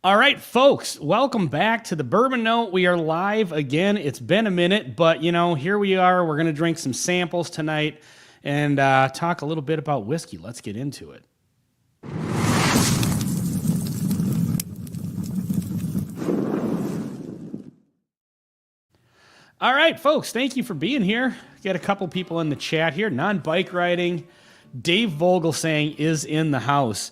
All right, folks, welcome back to the Bourbon Note. We are live again. It's been a minute, but here we are. We're going to drink some samples tonight and talk a little bit about whiskey. Let's get into it. All right, folks, thank you for being here. Got a couple people in the chat here. Non-bike riding. Dave Vogelsang is in the house.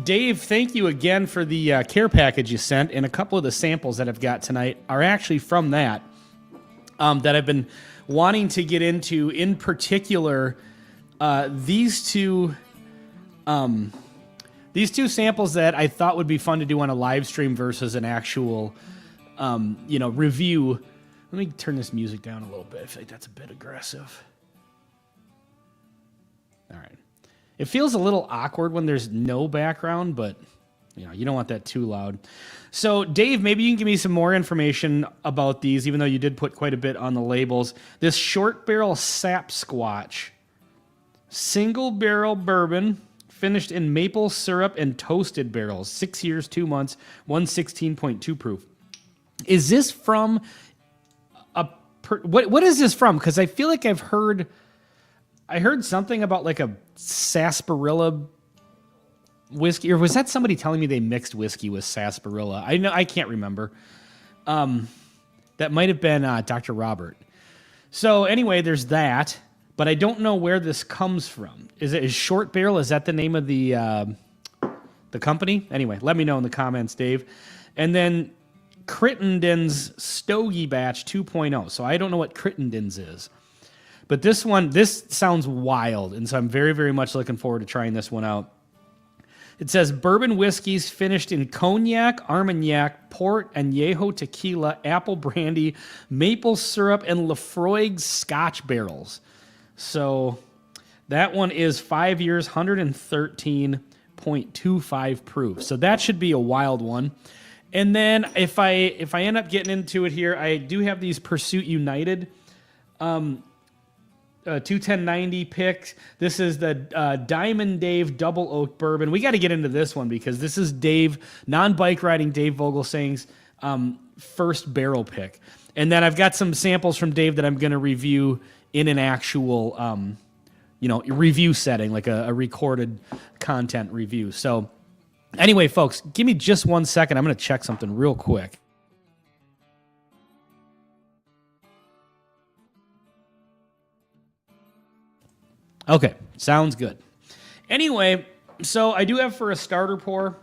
Dave, thank you again for the care package you sent, and a couple of the samples that I've got tonight are actually from that I've been wanting to get into. In particular, these two samples that I thought would be fun to do on a live stream versus an actual review. Let me turn this music down a little bit. I feel like that's a bit aggressive. All right. It feels a little awkward when there's no background, but you don't want that too loud. So, Dave, maybe you can give me some more information about these, even though you did put quite a bit on the labels. This short barrel sap squatch, single barrel bourbon, finished in maple syrup and toasted barrels, 6 years, 2 months, 116.2 proof. Is this from what is this from? Because I feel like I heard something about like a sarsaparilla whiskey, or was that somebody telling me they mixed whiskey with sarsaparilla? I can't remember. That might have been Dr. Robert. So anyway, there's that, but I don't know where this comes from. Is Short Barrel? Is that the name of the company? Anyway, let me know in the comments, Dave. And then Crittenden's Stogie Batch 2.0. So I don't know what Crittenden's is. But this sounds wild, and so I'm very, very much looking forward to trying this one out. It says bourbon whiskeys finished in cognac, Armagnac, port, añejo tequila, apple brandy, maple syrup, and Lafroig Scotch barrels. So that one is 5 years, 113.25 proof. So that should be a wild one. And then if I end up getting into it here, I do have these Pursuit United 21090 picks. This is the Diamond Dave Double Oak Bourbon. We got to get into this one because this is Dave, non-bike riding Dave Vogelsang's first barrel pick. And then I've got some samples from Dave that I'm going to review in an actual, review setting, like a recorded content review. So anyway, folks, give me just 1 second. I'm going to check something real quick. Okay, sounds good. Anyway, so I do have for a starter pour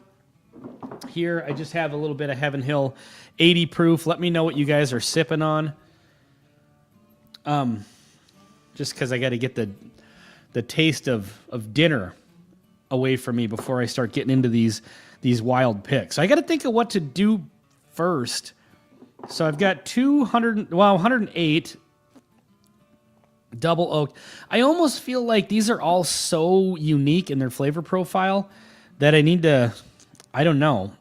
here, I just have a little bit of Heaven Hill 80 proof. Let me know what you guys are sipping on. Just because I got to get the taste of dinner away from me before I start getting into these wild picks. So I got to think of what to do first. So I've got 108 Double Oak. I almost feel like these are all so unique in their flavor profile that I need to, I don't know.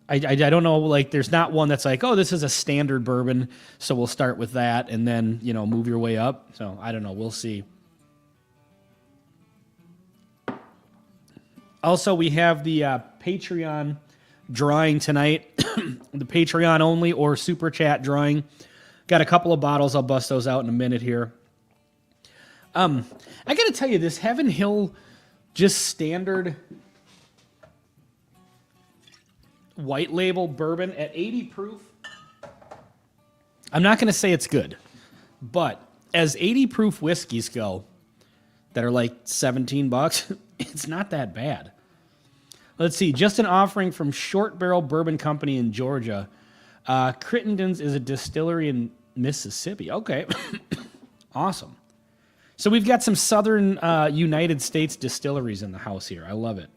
I don't know, like there's not one that's like, oh, this is a standard bourbon, so we'll start with that and then, move your way up. So I don't know, we'll see. Also, we have the Patreon drawing tonight, the Patreon only or Super Chat drawing. Got a couple of bottles. I'll bust those out in a minute here. I got to tell you, this Heaven Hill just standard white label bourbon at 80 proof, I'm not going to say it's good, but as 80 proof whiskeys go that are like $17, it's not that bad. Let's see. Just an offering from Short Barrel Bourbon Company in Georgia. Crittenden's is a distillery in Mississippi. Okay. Awesome. So we've got some southern United States distilleries in the house here. I love it.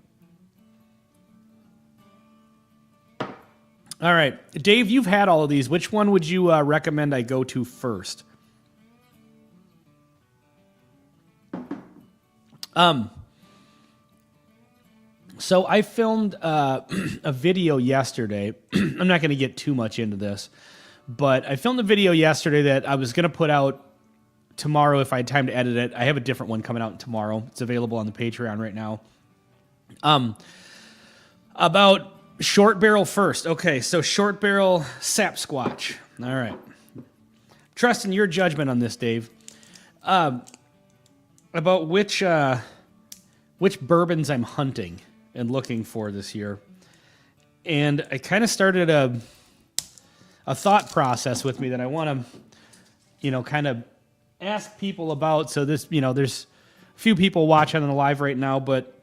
All right. Dave, you've had all of these. Which one would you recommend I go to first? So I filmed a video yesterday. I'm not going to get too much into this, but I filmed a video yesterday that I was going to put out tomorrow if I had time to edit it. I have a different one coming out tomorrow. It's available on the Patreon right now. About short barrel first. Okay, so short barrel Sapsquatch. All right. Trust in your judgment on this, Dave. About which bourbons I'm hunting and looking for this year. And I kind of started a thought process with me that I want to, kind of ask people about. So this, there's a few people watching on the live right now, but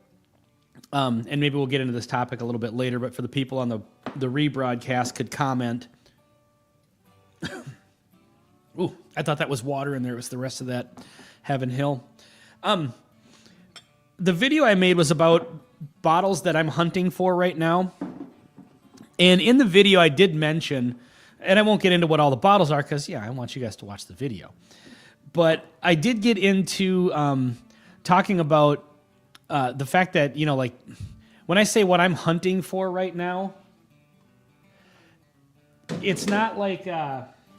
and maybe we'll get into this topic a little bit later, but for the people on the rebroadcast could comment. Ooh, I thought that was water and there was the rest of that Heaven Hill. The video I made was about bottles that I'm hunting for right now. And in the video I did mention, and I won't get into what all the bottles are because, I want you guys to watch the video. But I did get into talking about the fact that, when I say what I'm hunting for right now, it's not like,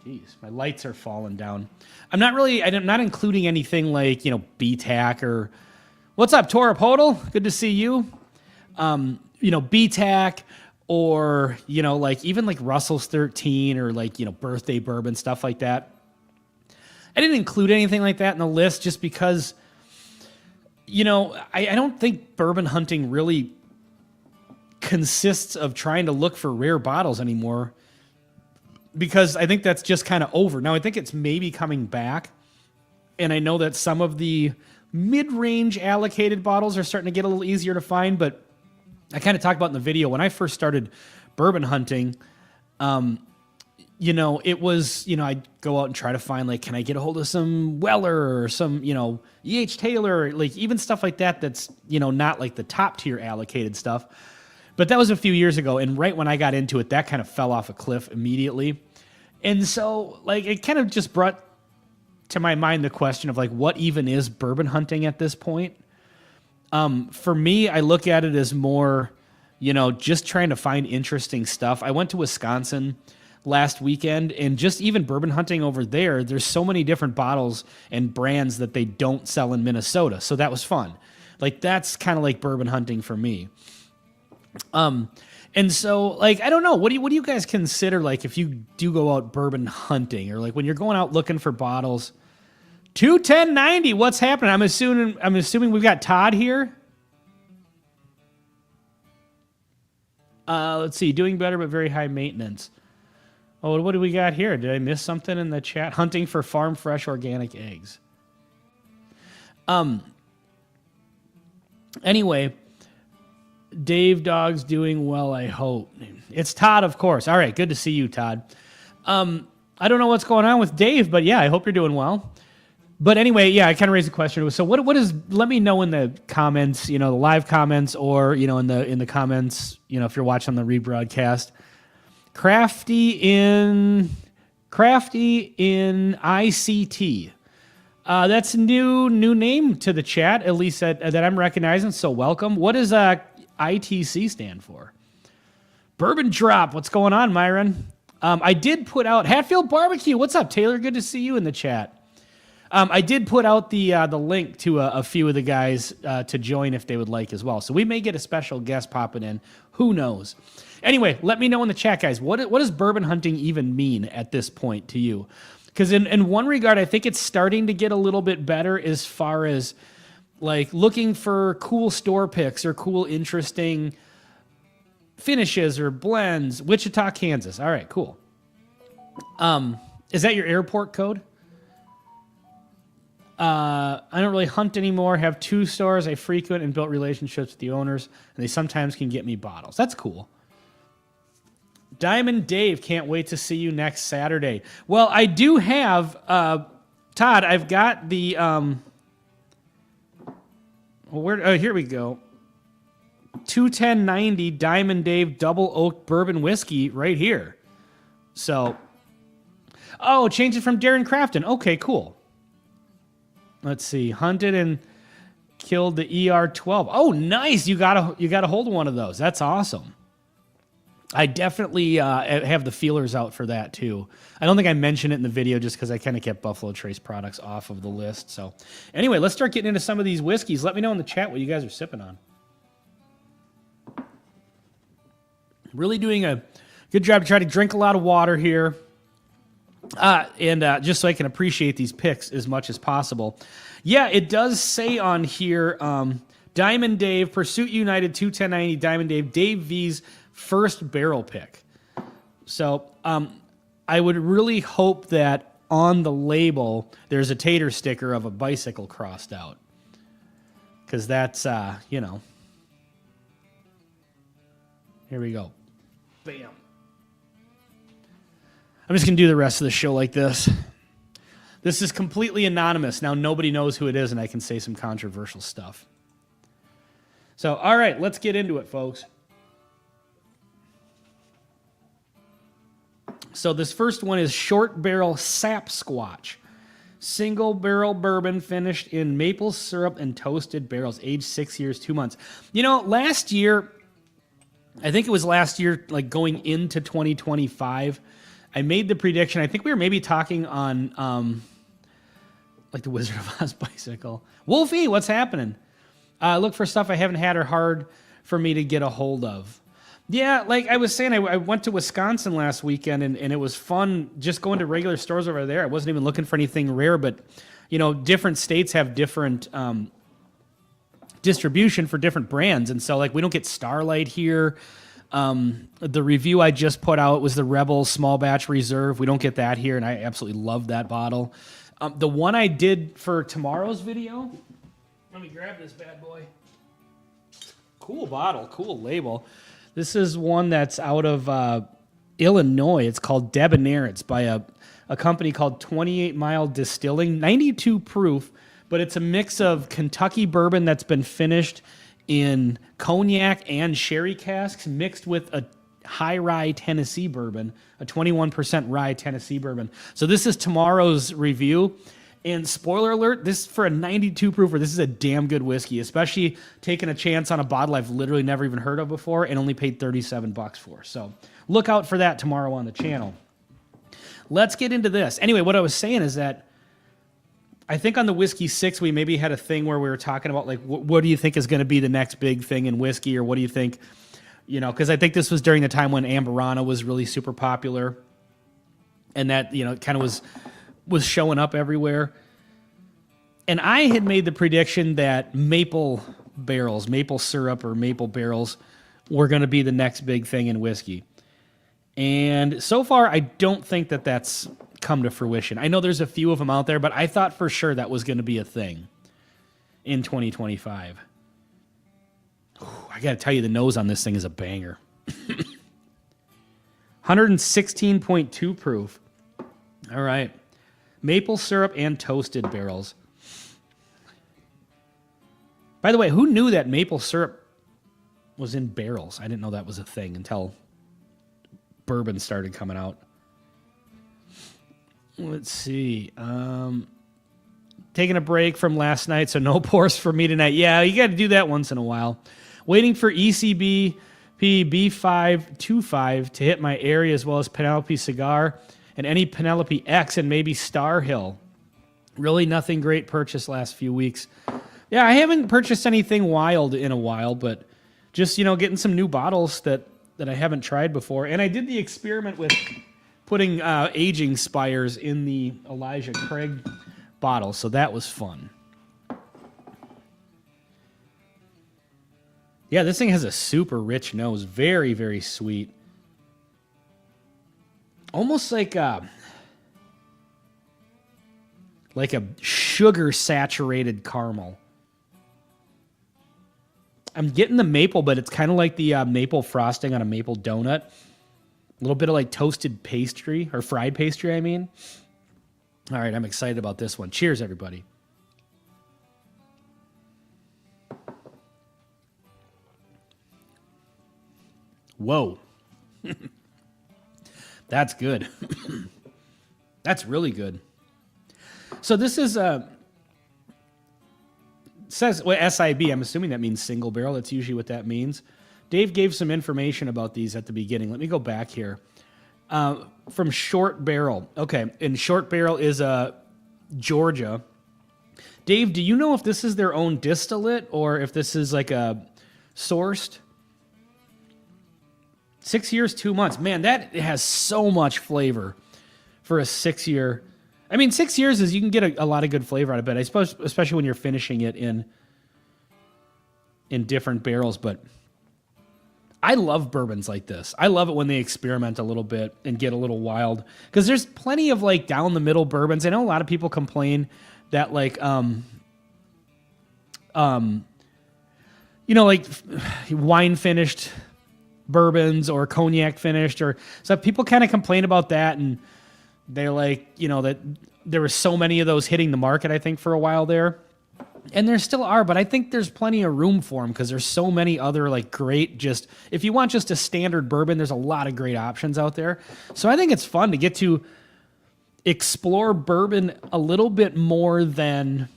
geez, my lights are falling down. I'm not including anything like, BTAC or, what's up, Torapodal? Good to see you. BTAC or, even like Russell's 13 or like, birthday bourbon, stuff like that. I didn't include anything like that in the list just because, I don't think bourbon hunting really consists of trying to look for rare bottles anymore because I think that's just kind of over. Now, I think it's maybe coming back, and I know that some of the mid-range allocated bottles are starting to get a little easier to find, but I kind of talked about in the video, when I first started bourbon hunting, it was, I'd go out and try to find, like, can I get a hold of some Weller or some, E.H. Taylor, like even stuff like that that's, not like the top tier allocated stuff. But that was a few years ago, and right when I got into it, that kind of fell off a cliff immediately. And so, like, it kind of just brought to my mind the question of, like, what even is bourbon hunting at this point? For me, I look at it as more, just trying to find interesting stuff. I went to Wisconsin last weekend, and just even bourbon hunting over there, there's so many different bottles and brands that they don't sell in Minnesota. So that was fun. Like, that's kind of like bourbon hunting for me. And so, like, I don't know, what do you guys consider, like, if you do go out bourbon hunting, or like when you're going out looking for bottles? 21090, what's happening? I'm assuming we've got Todd here. Let's see, doing better but very high maintenance. Oh, what do we got here? Did I miss something in the chat? Hunting for farm fresh organic eggs. Anyway, Dave Dog's doing well, I hope. It's Todd, of course. All right, good to see you, Todd. I don't know what's going on with Dave, but yeah, I hope you're doing well. But anyway, yeah, I kind of raised a question. So what is, let me know in the comments, the live comments, or, in the comments, if you're watching the rebroadcast. Crafty in ICT. That's a new name to the chat, at least that I'm recognizing, so welcome. What does ITC stand for? Bourbon Drop. What's going on, Myron? I did put out Hatfield Barbecue. What's up, Taylor? Good to see you in the chat. I did put out the link to a few of the guys to join if they would like as well. So we may get a special guest popping in. Who knows? Anyway, let me know in the chat, guys. What does bourbon hunting even mean at this point to you? Because in one regard, I think it's starting to get a little bit better as far as like looking for cool store picks or cool, interesting finishes or blends. Wichita, Kansas. All right, cool. Is that your airport code? I don't really hunt anymore. Have 2 stores I frequent and built relationships with the owners, and they sometimes can get me bottles. That's cool. Diamond Dave, can't wait to see you next Saturday. Well, I do have, Todd, I've got the, here we go. 21090 Diamond Dave Double Oak Bourbon Whiskey right here. So, change it from Darren Crafton. Okay, cool. Let's see. Hunted and killed the ER12. Oh, nice. You got a hold of one of those. That's awesome. I definitely have the feelers out for that too. I don't think I mentioned it in the video just because I kind of kept Buffalo Trace products off of the list. So anyway, let's start getting into some of these whiskeys. Let me know in the chat what you guys are sipping on. Really doing a good job to try to drink a lot of water here. And just so I can appreciate these picks as much as possible. Yeah, it does say on here, Diamond Dave, Pursuit United 21090, Diamond Dave, Dave V's first barrel pick. So I would really hope that on the label there's a tater sticker of a bicycle crossed out. Because that's, you know. Here we go. Bam. I'm just going to do the rest of the show like this. This is completely anonymous. Now nobody knows who it is, and I can say some controversial stuff. So, all right, let's get into it, folks. So this first one is Short Barrel Sap Squatch. Single barrel bourbon finished in maple syrup and toasted barrels, aged 6 years, 2 months. You know, last year, I think it was last year, like going into 2025, I made the prediction. I think we were maybe talking on like the Wizard of Oz bicycle. Wolfie, what's happening? Look for stuff I haven't had or hard for me to get a hold of. Yeah, like I was saying, I went to Wisconsin last weekend, and it was fun just going to regular stores over there. I wasn't even looking for anything rare, but, you know, different states have different distribution for different brands. And so, like, we don't get Starlight here. The review I just put out was the Rebel Small Batch Reserve. We don't get that here, and I absolutely love that bottle. The one I did for tomorrow's video, let me grab this bad boy. Cool bottle, cool label. This is one that's out of Illinois. It's called Debonair. It's by a company called 28 Mile Distilling, 92 proof, but it's a mix of Kentucky bourbon that's been finished in cognac and sherry casks mixed with a high rye Tennessee bourbon, a 21% rye Tennessee bourbon. So this is tomorrow's review. And spoiler alert, this for a 92 proofer, this is a damn good whiskey, especially taking a chance on a bottle I've literally never even heard of before and only paid $37 for. So look out for that tomorrow on the channel. Let's get into this. Anyway, what I was saying is that I think on the Whiskey 6, we maybe had a thing where we were talking about, like, what do you think is going to be the next big thing in whiskey, or what do you think, you know, because I think this was during the time when Amburana was really super popular, and that, you know, kind of was showing up everywhere. And I had made the prediction that maple barrels, maple syrup or maple barrels were going to be the next big thing in whiskey. And so far, I don't think that that's come to fruition. I know there's a few of them out there, but I thought for sure that was going to be a thing in 2025. I got to tell you, the nose on this thing is a banger. 116.2 proof. All right. Maple syrup and toasted barrels. By the way, who knew that maple syrup was in barrels? I didn't know that was a thing until bourbon started coming out. Let's see. Taking a break from last night, so no pours for me tonight. Yeah, you got to do that once in a while. Waiting for ECB B525 to hit my area, as well as Penelope Cigar and any Penelope X and maybe Star Hill. Really nothing great purchase last few weeks. Yeah, I haven't purchased anything wild in a while, but just, you know, getting some new bottles that I haven't tried before. And I did the experiment with putting aging spires in the Elijah Craig bottle, so that was fun. Yeah, this thing has a super rich nose. Very, very sweet. Almost like a sugar-saturated caramel. I'm getting the maple, but it's kind of like the maple frosting on a maple donut. A little bit of like toasted pastry, or fried pastry, I mean. All right, I'm excited about this one. Cheers, everybody. Whoa. That's good. That's really good. So this is says SIB. I'm assuming that means single barrel. That's usually what that means. Dave gave some information about these at the beginning. Let me go back here. From Short Barrel. Okay, and Short Barrel is Georgia. Dave, do you know if this is their own distillate or if this is like a sourced? 6 years, 2 months. Man, that has so much flavor for a 6 year. I mean, 6 years is you can get a lot of good flavor out of it. I suppose, especially when you're finishing it in different barrels. But I love bourbons like this. I love it when they experiment a little bit and get a little wild, because there's plenty of like down the middle bourbons. I know a lot of people complain that like like wine finished bourbons or cognac finished, or so people kind of complain about that, and they're like, that there were so many of those hitting the market, I think, for a while there. And there still are, but I think there's plenty of room for them because there's so many other like great, if you want just a standard bourbon, there's a lot of great options out there. So I think it's fun to get to explore bourbon a little bit more than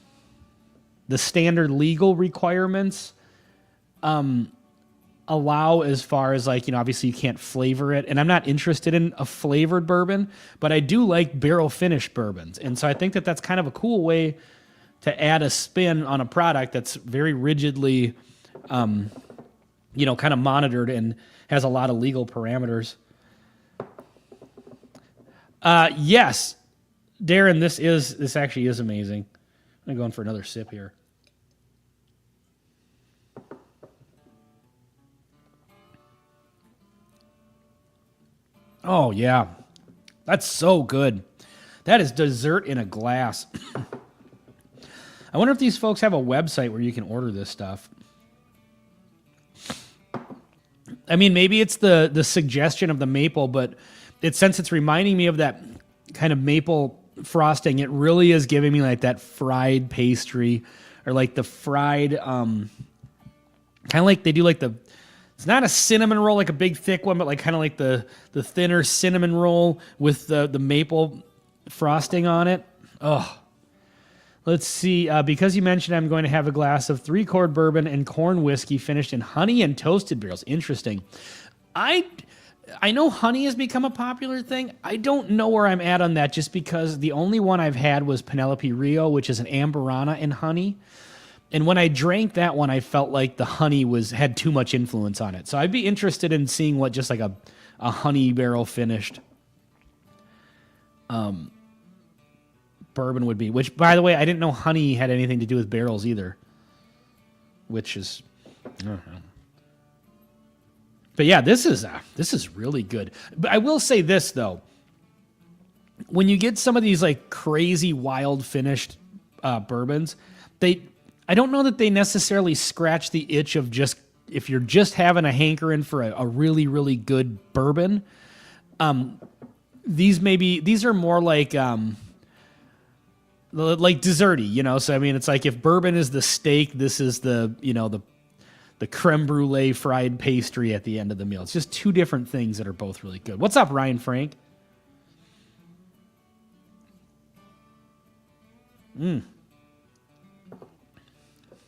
the standard legal requirements allow, as far as like, obviously you can't flavor it. And I'm not interested in a flavored bourbon, but I do like barrel finished bourbons. And so I think that that's kind of a cool way to add a spin on a product that's very rigidly, kind of monitored and has a lot of legal parameters. Yes, Darren, this actually is amazing. I'm going for another sip here. Oh, yeah. That's so good. That is dessert in a glass. I wonder if these folks have a website where you can order this stuff. I mean, maybe it's the suggestion of the maple, but since it's reminding me of that kind of maple frosting, it really is giving me like that fried pastry, or like the fried, kind of like they do like it's not a cinnamon roll, like a big thick one, but like kind of like the thinner cinnamon roll with the maple frosting on it. Oh, let's see. Because you mentioned, I'm going to have a glass of 3-chord bourbon and corn whiskey finished in honey and toasted barrels. Interesting. I know honey has become a popular thing. I don't know where I'm at on that, just because the only one I've had was Penelope Rio, which is an Amburana in honey. And when I drank that one, I felt like the honey had too much influence on it. So I'd be interested in seeing what just like a honey barrel finished bourbon would be. Which, by the way, I didn't know honey had anything to do with barrels either. Which is, I don't know. But yeah, this is really good. But I will say this though, when you get some of these like crazy wild finished bourbons, I don't know that they necessarily scratch the itch of just, if you're just having a hankering for a really, really good bourbon. These are more like desserty, So I mean, it's like if bourbon is the steak, this is the creme brulee fried pastry at the end of the meal. It's just two different things that are both really good. What's up, Ryan Frank?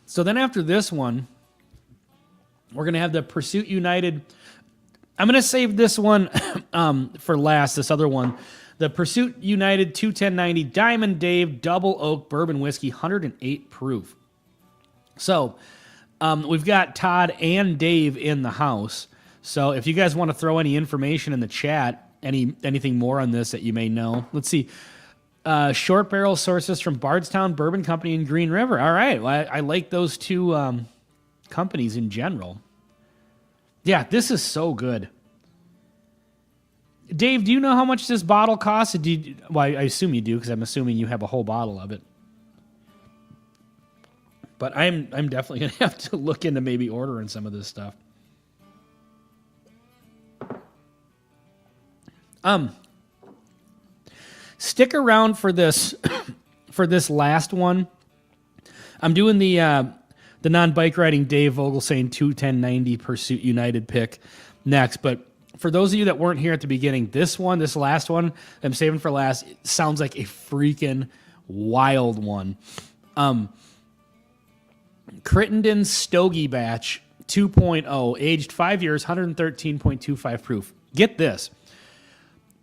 So then after this one, we're going to have the Pursuit United. I'm going to save this one for last, this other one. The Pursuit United 21090 Diamond Dave Double Oak Bourbon Whiskey, 108 proof. So we've got Todd and Dave in the house. So if you guys want to throw any information in the chat, anything more on this that you may know. Let's see. Short barrel sources from Bardstown Bourbon Company in Green River. All right. Well, I like those two companies in general. Yeah, this is so good. Dave, do you know how much this bottle costs? I assume you do, because I'm assuming you have a whole bottle of it. But I'm definitely going to have to look into maybe ordering some of this stuff. Stick around for this last one. I'm doing the non-bike riding Dave Vogelsang 21090 Pursuit United pick next. But for those of you that weren't here at the beginning, this last one I'm saving for last, it sounds like a freaking wild one. Crittenden Stogie Batch 2.0, aged 5 years, 113.25 proof. Get this.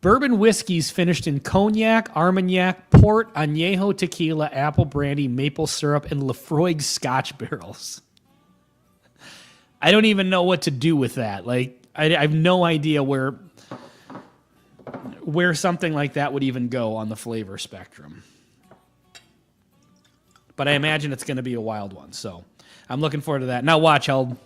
Bourbon whiskeys finished in cognac, Armagnac, port, añejo tequila, apple brandy, maple syrup, and Lafroig Scotch barrels. I don't even know what to do with that. Like, I have no idea where something like that would even go on the flavor spectrum. But I imagine it's going to be a wild one, so I'm looking forward to that. Now watch, Sap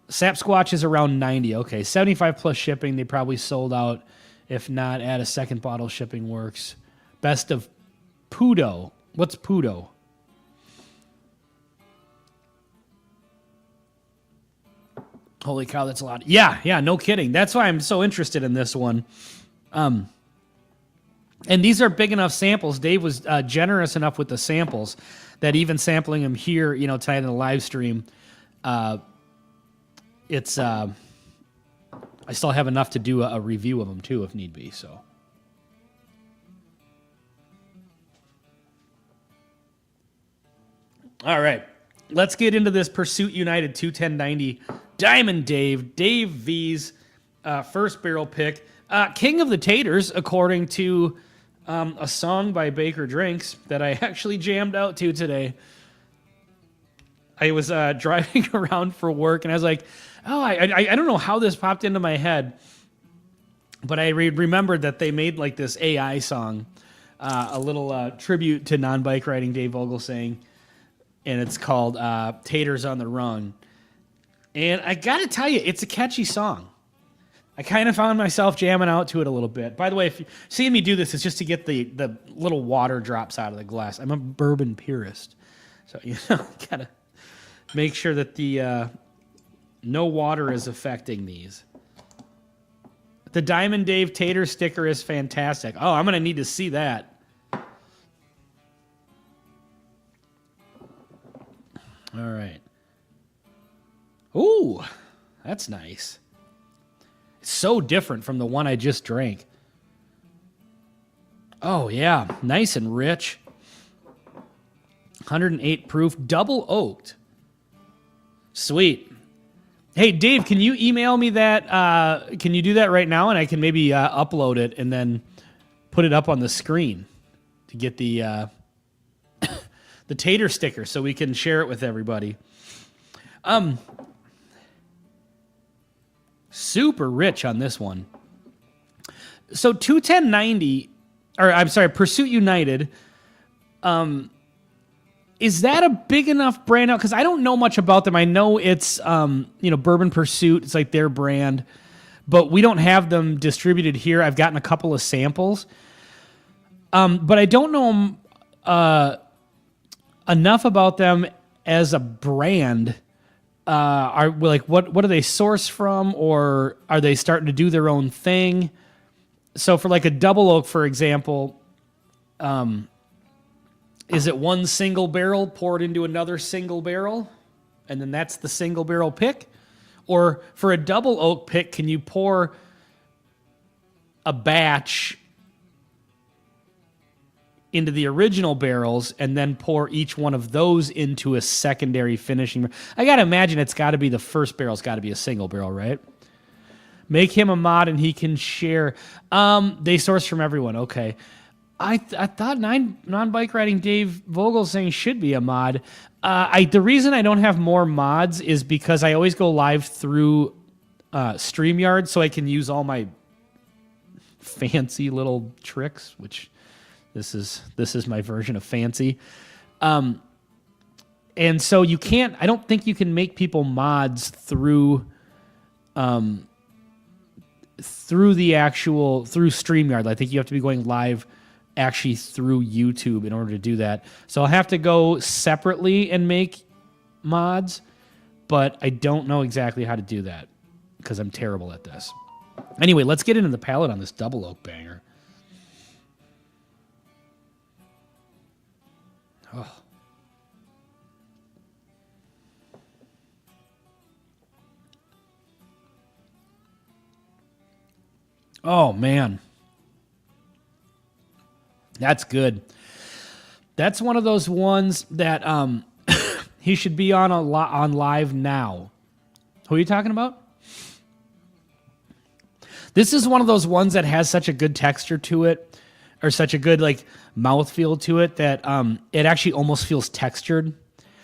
Squatch is around 90. Okay, 75 plus shipping. They probably sold out. If not, add a second bottle. Shipping works. Best of Pudo. What's Pudo? Holy cow, that's a lot. Yeah, no kidding. That's why I'm so interested in this one. And these are big enough samples. Dave was generous enough with the samples that even sampling them here, tonight in the live stream, it's I still have enough to do a review of them too, if need be. So, all right, let's get into this Pursuit United 21090 Diamond Dave V's first barrel pick, King of the Taters, according to a song by Baker Drinks that I actually jammed out to today. I was driving around for work, and I was like, oh, I don't know how this popped into my head, but I remembered that they made like this AI song, a little tribute to non-bike riding Dave Vogelsang, and it's called Taters on the Run. And I got to tell you, it's a catchy song. I kind of found myself jamming out to it a little bit. By the way, if you're seeing me do this, it's just to get the little water drops out of the glass. I'm a bourbon purist. So, got to make sure that the no water is affecting these. The Diamond Dave Tater sticker is fantastic. Oh, I'm going to need to see that. All right. Ooh, that's nice. It's so different from the one I just drank. Oh, yeah. Nice and rich. 108 proof, double oaked. Sweet. Hey, Dave, can you email me that? Can you do that right now? And I can maybe upload it and then put it up on the screen to get the the tater sticker so we can share it with everybody. Super rich on this one. So 21090, or I'm sorry, Pursuit United, is that a big enough brand out? Because I don't know much about them. I know it's, Bourbon Pursuit. It's like their brand. But we don't have them distributed here. I've gotten a couple of samples. But I don't know enough about them as a brand. Are like what do they source from, or are they starting to do their own thing? So for like a double oak, for example, is it one single barrel poured into another single barrel, and then that's the single barrel pick? Or for a double oak pick, can you pour a batch into the original barrels and then pour each one of those into a secondary finishing? I got to imagine it's got to be the first barrel's got to be a single barrel, right? Make him a mod and he can share. They source from everyone. Okay. I thought non-bike riding Dave Vogelsang should be a mod. The reason I don't have more mods is because I always go live through StreamYard, so I can use all my fancy little tricks, which this is my version of fancy. And so you can't, I don't think you can make people mods through StreamYard. I think you have to be going live actually through YouTube in order to do that. So I'll have to go separately and make mods, but I don't know exactly how to do that because I'm terrible at this. Anyway, let's get into the palate on this double oak banger. Oh. Oh, man. That's good. That's one of those ones that he should be on on live now. Who are you talking about? This is one of those ones that has such a good texture to it, or such a good like mouthfeel to it, that it actually almost feels textured.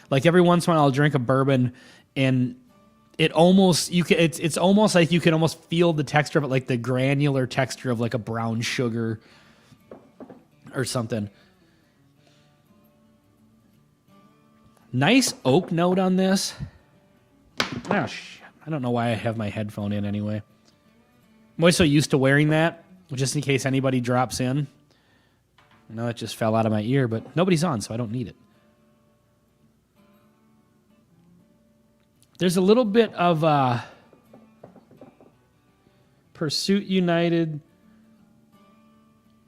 Like every once in a while I'll drink a bourbon and it almost it's almost like you can almost feel the texture of it, like the granular texture of like a brown sugar or something. Nice oak note on this. Oh, shit. I don't know why I have my headphone in anyway. I'm always so used to wearing that, just in case anybody drops in. I know it just fell out of my ear, but nobody's on, so I don't need it. There's a little bit of Pursuit United,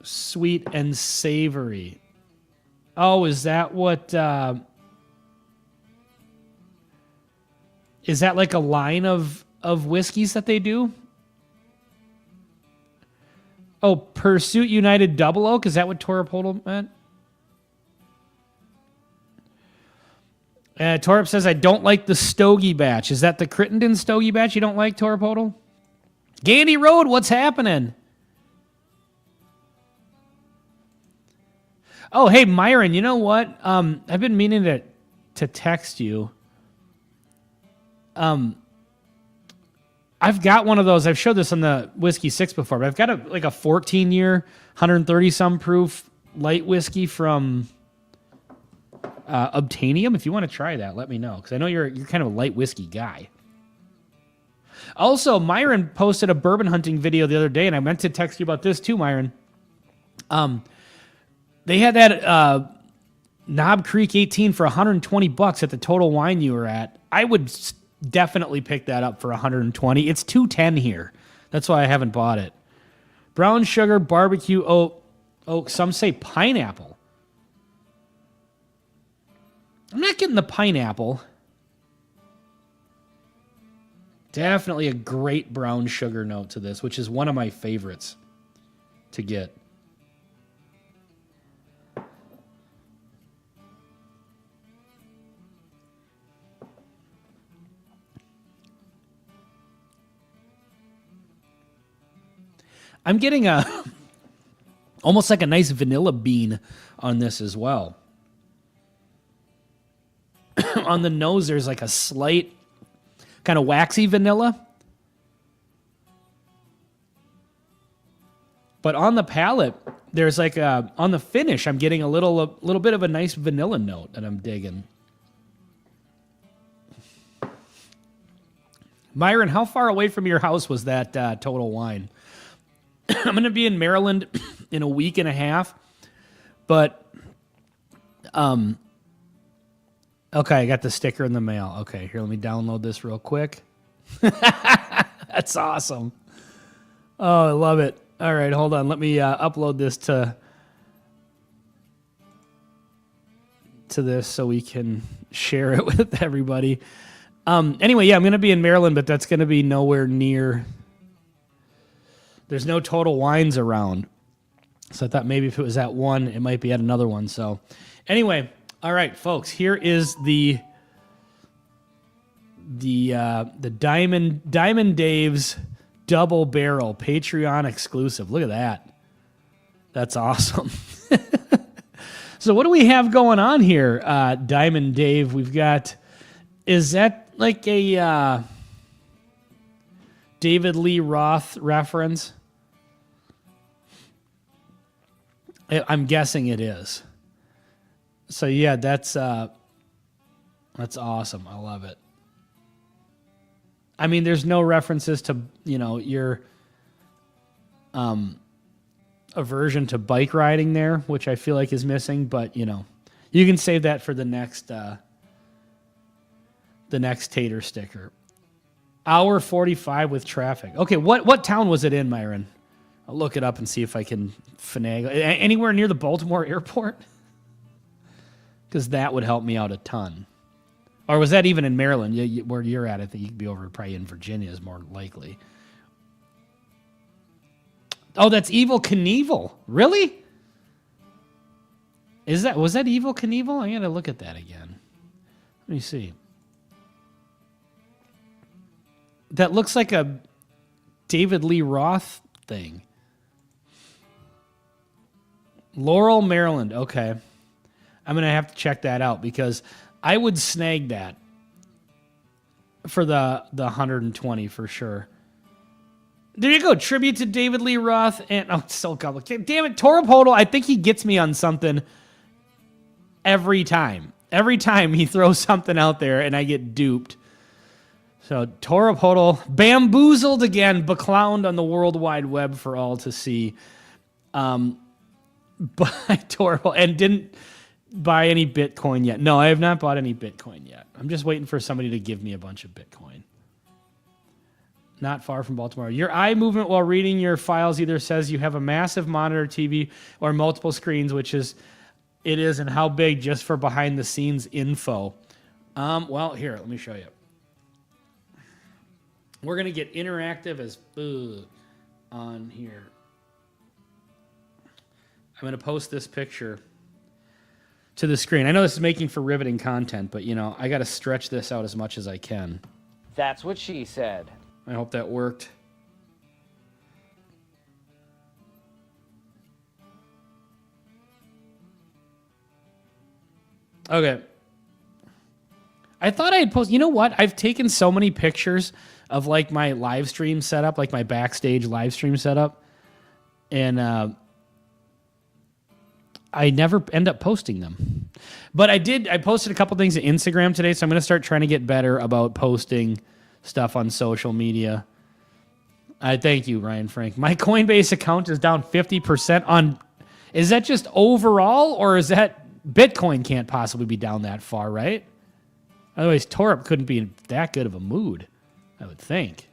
sweet and savory. Oh, is that what... is that like a line of whiskeys that they do? Oh, Pursuit United Double Oak? Is that what Torp meant? Torp says, I don't like the Stogie batch. Is that the Crittenden Stogie batch you don't like, Torp? Gandy Road, what's happening? Oh, hey, Myron, you know what? I've been meaning to text you. I've got one of those. I've showed this on the Whiskey 6 before, but I've got a 14-year, 130-some proof light whiskey from Obtainium. If you want to try that, let me know, because I know you're kind of a light whiskey guy. Also, Myron posted a bourbon hunting video the other day, and I meant to text you about this too, Myron. They had that Knob Creek 18 for $120 at the Total Wine you were at. I would definitely pick that up for $120. It's $210 here. That's why I haven't bought it. Brown sugar, barbecue, oak. Some say pineapple. I'm not getting the pineapple. Definitely a great brown sugar note to this, which is one of my favorites to get. I'm getting almost like a nice vanilla bean on this as well. On the nose, there's like a slight kind of waxy vanilla. But on the palate, there's like on the finish, I'm getting a little bit of a nice vanilla note that I'm digging. Myron, how far away from your house was that Total Wine? I'm going to be in Maryland in a week and a half, but, okay, I got the sticker in the mail. Okay, here, let me download this real quick. That's awesome. Oh, I love it. All right, hold on. Let me upload this to this so we can share it with everybody. Anyway, yeah, I'm going to be in Maryland, but that's going to be nowhere near... There's no Total Wines around. So I thought maybe if it was at one, it might be at another one. So anyway, all right, folks, here is the Diamond Dave's Double Barrel Patreon exclusive. Look at that. That's awesome. So what do we have going on here, Diamond Dave? We've got, is that like a David Lee Roth reference? I'm guessing it is. So yeah, that's awesome. I love it. I mean, there's no references to, your aversion to bike riding there, which I feel like is missing, but you can save that for the next tater sticker. Hour 45 with traffic. Okay, what town was it in, Myron? I'll look it up and see if I can finagle. Anywhere near the Baltimore airport? Because that would help me out a ton. Or was that even in Maryland? Where you're at, I think you could be over probably in Virginia is more likely. Oh, that's Evel Knievel. Really? Was that Evel Knievel? I gotta look at that again. Let me see. That looks like a David Lee Roth thing. Laurel, Maryland. Okay. I'm going to have to check that out because I would snag that. for the 120 for sure. There you go. Tribute to David Lee Roth and it's so complicated. Damn it, Torapodal. I think he gets me on something every time. Every time he throws something out there and I get duped. So Torapodal bamboozled again, beclowned on the World Wide Web for all to see. By Torapodal and didn't buy any Bitcoin yet. No, I have not bought any Bitcoin yet. I'm just waiting for somebody to give me a bunch of Bitcoin. Not far from Baltimore. Your eye movement while reading your files either says you have a massive monitor TV or multiple screens, which is it is, and how big, just for behind the scenes info. Well, here, let me show you. We're going to get interactive as on here. I'm going to post this picture to the screen. I know this is making for riveting content, but, you know, I got to stretch this out as much as I can. That's what she said. I hope that worked. Okay. I thought I had posted... You know what? I've taken so many pictures of, like, my live stream setup, like my backstage live stream setup, and I never end up posting them. But I did. I posted a couple things to Instagram today, so I'm going to start trying to get better about posting stuff on social media. Thank you, Ryan Frank. My Coinbase account is down 50% on... Is that just overall, or is that... Bitcoin can't possibly be down that far, right? Otherwise, Torp couldn't be in that good of a mood, I would think.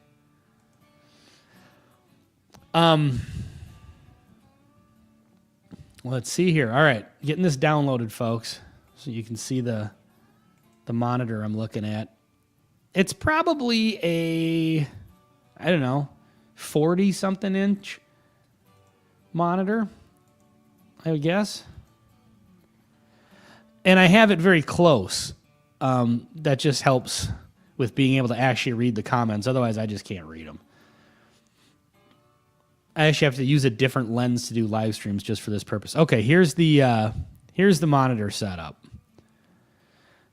Let's see here. All right, getting this downloaded, folks, so you can see the monitor I'm looking at. It's probably a, I don't know, 40-something inch monitor, I would guess. And I have it very close. That just helps with being able to actually read the comments. Otherwise, I just can't read them. I actually have to use a different lens to do live streams just for this purpose. Okay, here's the monitor setup.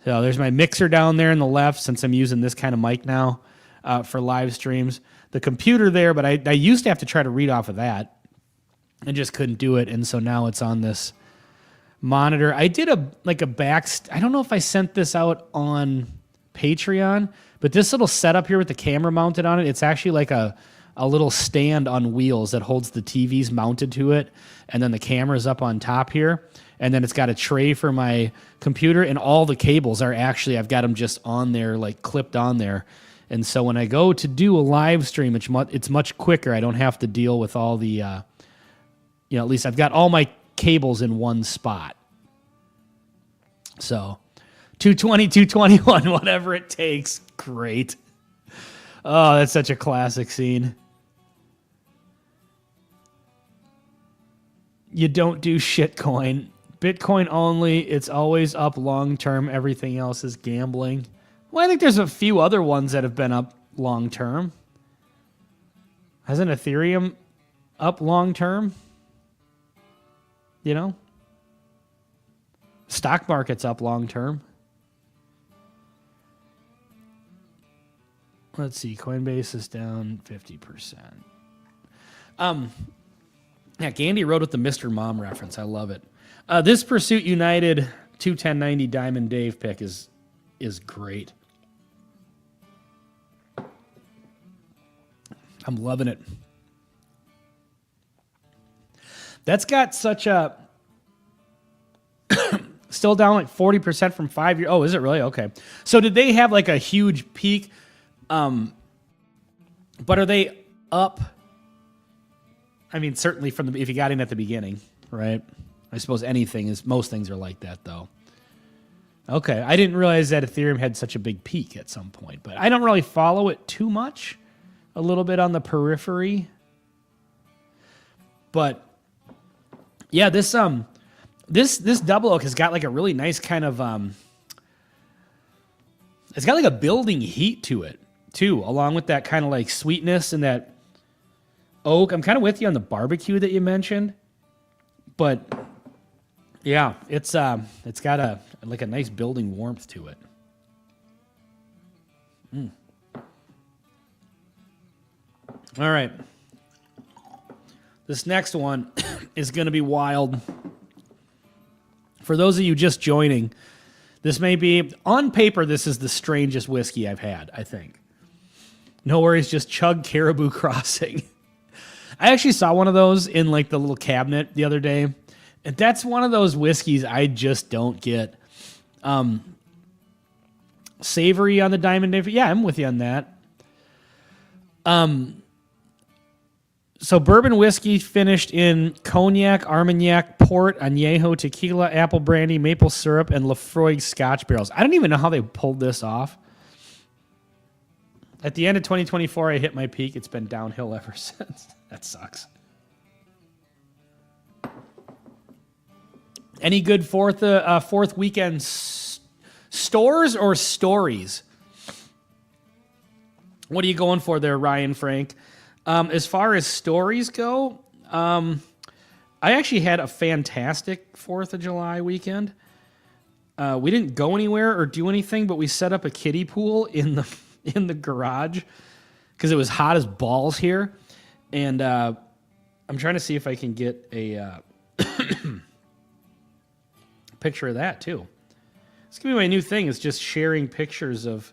So there's my mixer down there on the left, since I'm using this kind of mic now for live streams. The computer there, but I used to have to try to read off of that. I just couldn't do it, and so now it's on this monitor. I did a I don't know if I sent this out on Patreon, but this little setup here with the camera mounted on it, it's actually like a little stand on wheels that holds the TVs mounted to it, and then the camera's up on top here, and then it's got a tray for my computer, and all the cables are actually, I've got them just on there, like clipped on there. And so when I go to do a live stream, it's much quicker. I don't have to deal with all the, at least I've got all my cables in one spot. So 220, 221, whatever it takes. Great. Oh, that's such a classic scene. You don't do shitcoin. Bitcoin only. It's always up long term. Everything else is gambling. Well, I think there's a few other ones that have been up long term. Hasn't Ethereum up long term? You know? Stock market's up long term. Let's see. Coinbase is down 50%. Yeah, Gandhi wrote with the Mr. Mom reference. I love it. This Pursuit United 21090 Diamond Dave pick is great. I'm loving it. That's got such a... Still down like 40% from 5 years. Oh, is it really? Okay. So did they have like a huge peak? But are they up? I mean, certainly from if you got in at the beginning, right? I suppose most things are like that, though. Okay. I didn't realize that Ethereum had such a big peak at some point, but I don't really follow it too much. A little bit on the periphery. But yeah, this double oak has got like a really nice kind of it's got like a building heat to it too, along with that kind of like sweetness and that oak. I'm kind of with you on the barbecue that you mentioned, but yeah, it's got a nice building warmth to it. All right. This next one is going to be wild. For those of you just joining, this may be, on paper, this is the strangest whiskey I've had, I think. No worries, just chug Caribou Crossing. I actually saw one of those in like the little cabinet the other day. And that's one of those whiskeys I just don't get. Savory on the Diamond Dave. Yeah, I'm with you on that. So bourbon whiskey finished in cognac, Armagnac, port, añejo, tequila, apple brandy, maple syrup, and Lafroig Scotch barrels. I don't even know how they pulled this off. At the end of 2024, I hit my peak. It's been downhill ever since. That sucks. Any good fourth weekend stores or stories? What are you going for there, Ryan Frank? As far as stories go, I actually had a fantastic 4th of July weekend. We didn't go anywhere or do anything, but we set up a kiddie pool in the garage because it was hot as balls here. And I'm trying to see if I can get a picture of that too. It's gonna be my new thing, is just sharing pictures of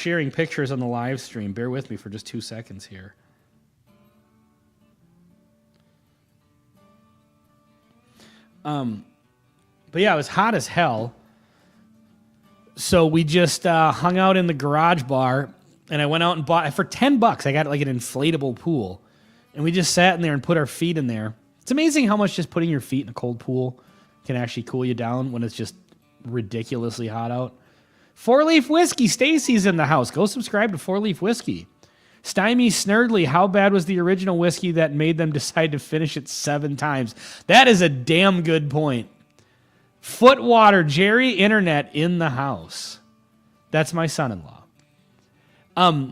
on the live stream. Bear with me for just 2 seconds here. But yeah, it was hot as hell. So we just hung out in the garage bar, and I went out and bought, for $10, I got like an inflatable pool. And we just sat in there and put our feet in there. It's amazing how much just putting your feet in a cold pool can actually cool you down when it's just ridiculously hot out. 4-Leaf Whiskey, Stacy's in the house. Go subscribe to 4-Leaf Whiskey. Stymie Snurdly, how bad was the original whiskey that made them decide to finish it 7 times? That is a damn good point. Footwater, Jerry Internet in the house. That's my son-in-law.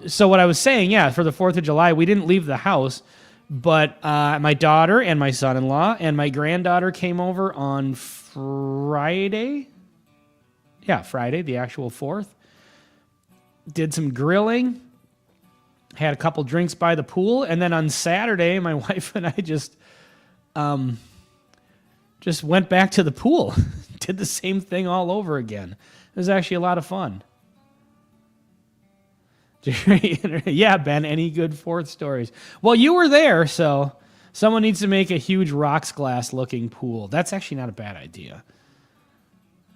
So what I was saying, yeah, for the 4th of July, we didn't leave the house, but my daughter and my son-in-law and my granddaughter came over on Friday. Yeah, Friday, the actual 4th. Did some grilling. Had a couple drinks by the pool. And then on Saturday, my wife and I just went back to the pool. Did the same thing all over again. It was actually a lot of fun. Yeah, Ben, any good 4th stories? Well, you were there, so someone needs to make a huge rocks glass looking pool. That's actually not a bad idea.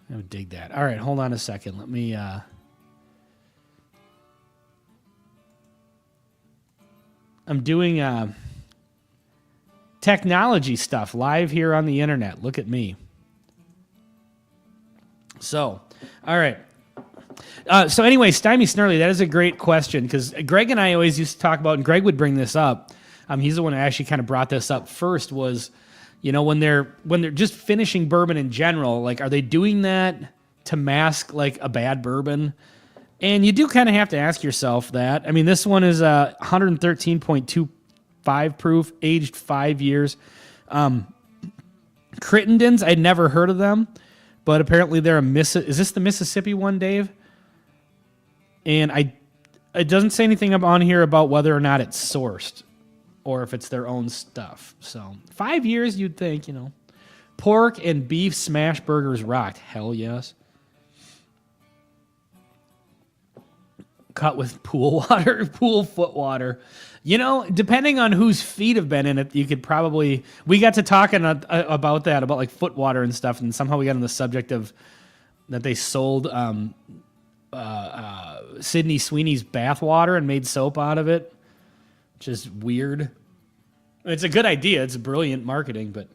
I would dig that. All right, hold on a second. Let me... I'm doing technology stuff live here on the internet. Look at me. So, all right. So anyway, Stymie Snurley, that is a great question, because Greg and I always used to talk about, and Greg would bring this up. He's the one who actually kind of brought this up first, was, you know, when they're just finishing bourbon in general, like, are they doing that to mask like a bad bourbon? And you do kind of have to ask yourself that. I mean, this one is 113.25 proof, aged 5 years. Crittendens, I'd never heard of them, but apparently they're is this the Mississippi one, Dave? And it doesn't say anything on here about whether or not it's sourced or if it's their own stuff. So 5 years, you'd think, you know. Pork and beef smash burgers rocked. Hell yes. Cut with pool foot water. You know, depending on whose feet have been in it, you could probably... We got to talking about that, about like foot water and stuff, and somehow we got on the subject of that they sold Sydney Sweeney's bath water and made soap out of it, which is weird. It's a good idea. It's brilliant marketing, but...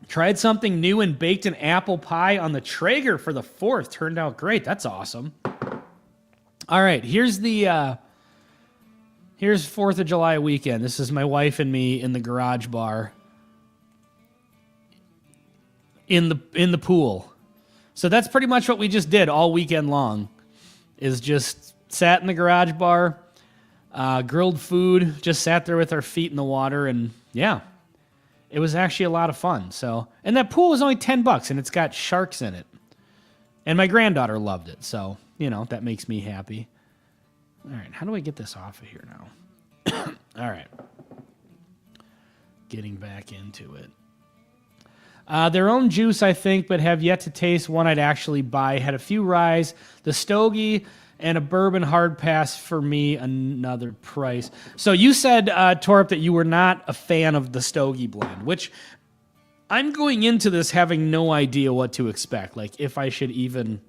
Tried something new and baked an apple pie on the Traeger for the 4th. Turned out great. That's awesome. All right, here's 4th of July weekend. This is my wife and me in the garage bar in the pool. So that's pretty much what we just did all weekend long, is just sat in the garage bar, grilled food, just sat there with our feet in the water, and yeah. it was actually a lot of fun. So, and that pool was only $10 and it's got sharks in it. And my granddaughter loved it. So, you know, that makes me happy. All right. How do I get this off of here now? All right. Getting back into it. Their own juice, I think, but have yet to taste one I'd actually buy. Had a few ryes, the Stogie, and a bourbon hard pass for me, another price. So you said, Torp, that you were not a fan of the Stogie blend, which I'm going into this having no idea what to expect. Like, if I should even,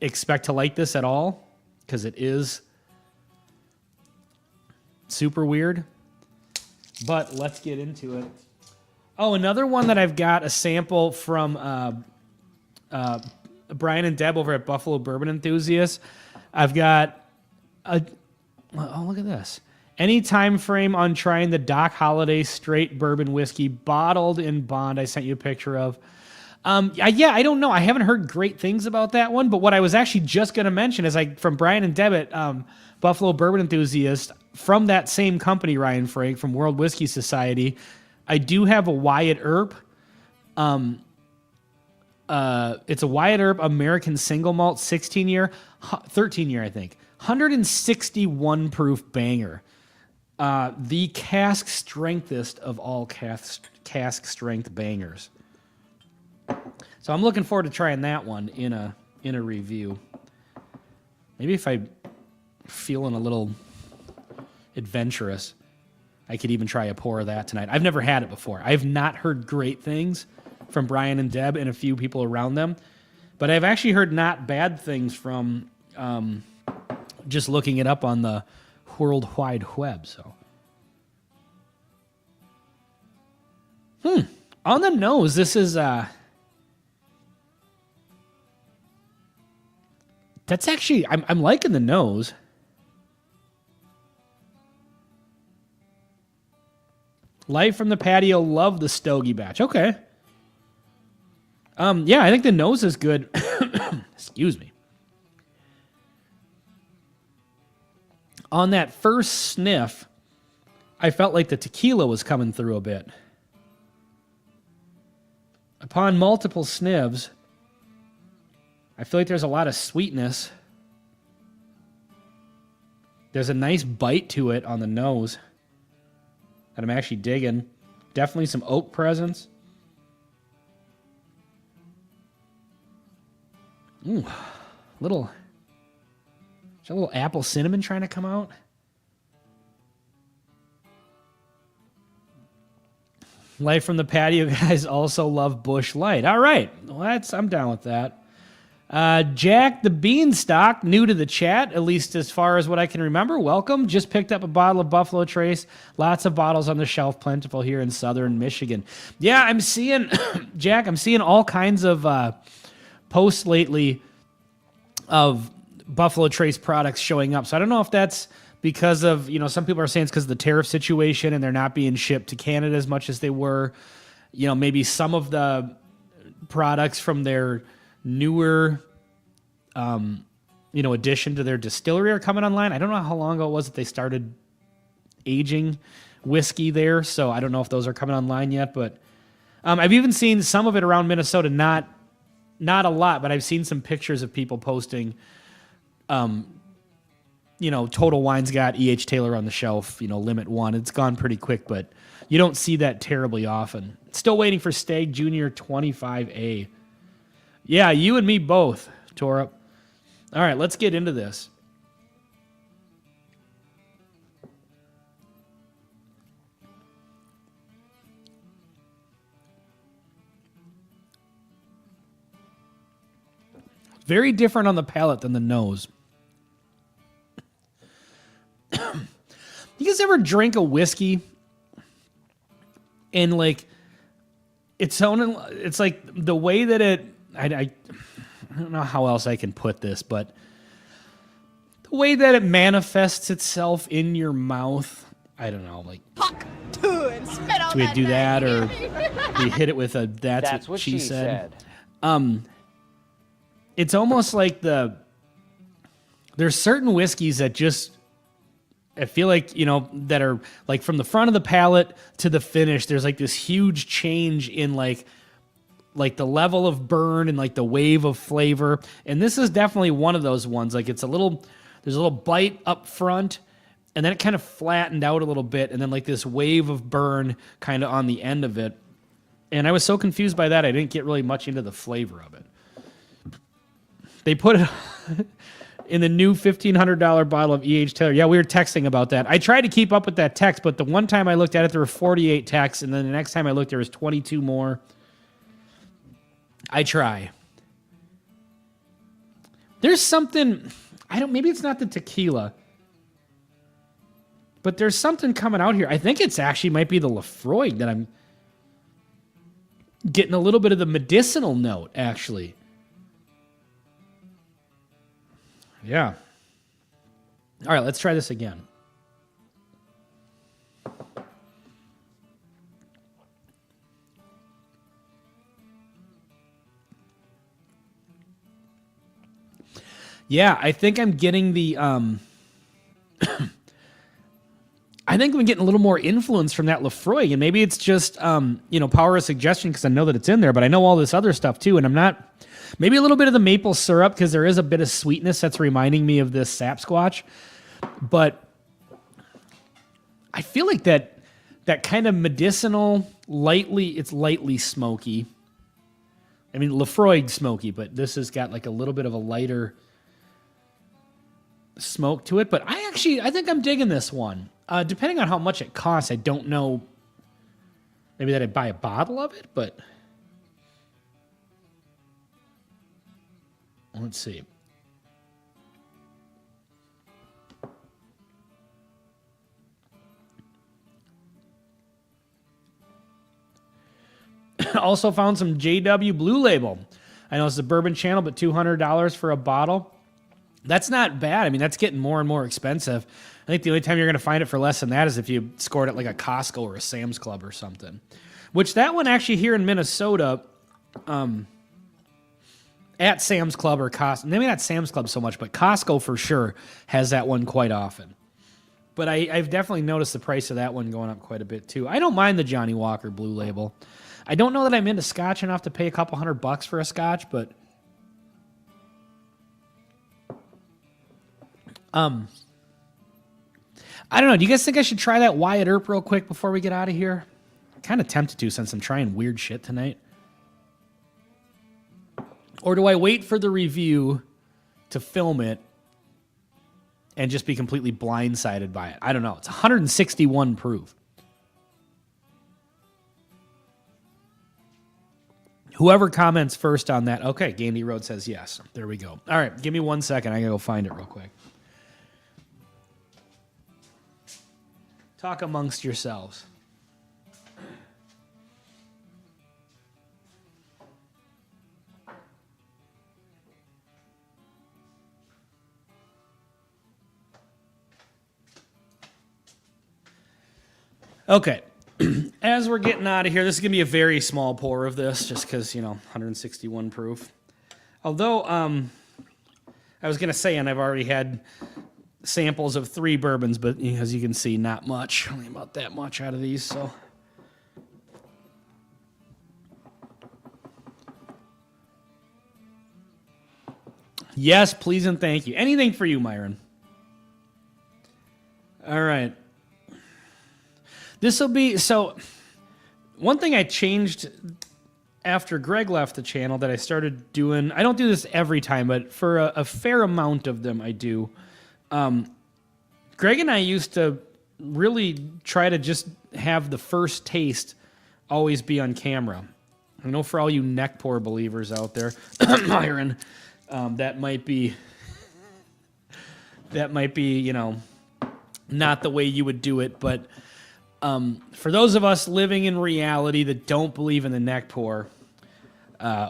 expect to like this at all, because it is super weird. But let's get into it. Oh, another one that I've got a sample from Brian and Deb over at Buffalo Bourbon Enthusiasts. I've got look at this. Any time frame on trying the Doc Holliday straight bourbon whiskey bottled in bond I sent you a picture of. I don't know. I haven't heard great things about that one, but what I was actually just going to mention is from Brian and Deb at Buffalo Bourbon Enthusiast, from that same company, Ryan Frank, from World Whiskey Society, I do have a Wyatt Earp. It's a Wyatt Earp American single malt 13 year, I think. 161 proof banger. The cask strengthest of all cask strength bangers. So I'm looking forward to trying that one in a review. Maybe if I'm feeling a little adventurous, I could even try a pour of that tonight. I've never had it before. I've not heard great things from Brian and Deb and a few people around them, but I've actually heard not bad things from just looking it up on the World Wide Web. So, on the nose, this is that's actually I'm liking the nose. Live from the patio, love the Stogie batch. Okay. Yeah, I think the nose is good. Excuse me. On that first sniff, I felt like the tequila was coming through a bit. Upon multiple sniffs, I feel like there's a lot of sweetness. There's a nice bite to it on the nose that I'm actually digging. Definitely some oak presence. Ooh, is a little apple cinnamon trying to come out? Light from the patio guys also love Bush Light. All right, well, I'm down with that. Jack the Beanstalk, new to the chat, at least as far as what I can remember. Welcome. Just picked up a bottle of Buffalo Trace. Lots of bottles on the shelf, plentiful here in southern Michigan. Yeah, I'm seeing, Jack, I'm seeing all kinds of posts lately of Buffalo Trace products showing up. So I don't know if that's because of, some people are saying it's because of the tariff situation and they're not being shipped to Canada as much as they were. Maybe some of the products from their newer, addition to their distillery are coming online. I don't know how long ago it was that they started aging whiskey there, so I don't know if those are coming online yet. But I've even seen some of it around Minnesota, not a lot, but I've seen some pictures of people posting. Total Wine's got E.H. Taylor on the shelf. Limit 1. It's gone pretty quick, but you don't see that terribly often. Still waiting for Stag Junior 25A. Yeah, you and me both, Torup. All right, let's get into this. Very different on the palate than the nose. You guys ever drink a whiskey and it's like the way that I don't know how else I can put this, but the way that it manifests itself in your mouth, I don't know, Puck, and spit on do we that do thing. that or we hit it with a that's what she said. It's almost like there's certain whiskeys that just I feel like, that are like from the front of the palate to the finish, there's like this huge change in like the level of burn and like the wave of flavor. And this is definitely one of those ones. Like there's a little bite up front, and then it kind of flattened out a little bit, and then like this wave of burn kind of on the end of it. And I was so confused by that, I didn't get really much into the flavor of it. They put it in the new $1,500 bottle of E.H. Taylor. Yeah, we were texting about that. I tried to keep up with that text, but the one time I looked at it, there were 48 texts, and then the next time I looked, there was 22 more. I try. There's something, maybe it's not the tequila, but there's something coming out here. I think it's actually might be the Lafroig that I'm getting a little bit of the medicinal note, actually. Yeah. All right, let's try this again. Yeah, I think I'm getting the I think I'm getting a little more influence from that Lafroig, and maybe it's just power of suggestion because I know that it's in there, but I know all this other stuff too, and I'm not. Maybe a little bit of the maple syrup because there is a bit of sweetness that's reminding me of this Sapsquatch, but I feel like that kind of medicinal, it's lightly smoky. I mean, Lafroig smoky, but this has got like a little bit of a lighter smoke to it. But I think I'm digging this one. Depending on how much it costs, I don't know. Maybe that I'd buy a bottle of it, but let's see. Also found some JW Blue Label. I know it's a bourbon channel, but $200 for a bottle. That's not bad. I mean, that's getting more and more expensive. I think the only time you're going to find it for less than that is if you scored it like a Costco or a Sam's Club or something. Which that one actually here in Minnesota, at Sam's Club or Costco, maybe not Sam's Club so much, but Costco for sure has that one quite often. But I've definitely noticed the price of that one going up quite a bit too. I don't mind the Johnny Walker Blue Label. I don't know that I'm into Scotch enough to pay a couple $100 for a Scotch, but I don't know. Do you guys think I should try that Wyatt Earp real quick before we get out of here? I'm kind of tempted to since I'm trying weird shit tonight. Or do I wait for the review to film it and just be completely blindsided by it? I don't know. It's 161 proof. Whoever comments first on that. Okay, Gandy Road says yes. There we go. All right, give me 1 second. I gotta go find it real quick. Talk amongst yourselves. Okay. As we're getting out of here, this is going to be a very small pour of this, just because, 161 proof. Although, I was going to say, and I've already had samples of 3 bourbons, but as you can see, not much. Only about that much out of these, so. Yes, please and thank you. Anything for you, Myron. All right. This will be, so one thing I changed after Greg left the channel that I started doing, I don't do this every time, but for a fair amount of them I do. Greg and I used to really try to just have the first taste always be on camera. I know for all you neck pour believers out there, Myron, that might be, not the way you would do it, but for those of us living in reality that don't believe in the neck pour,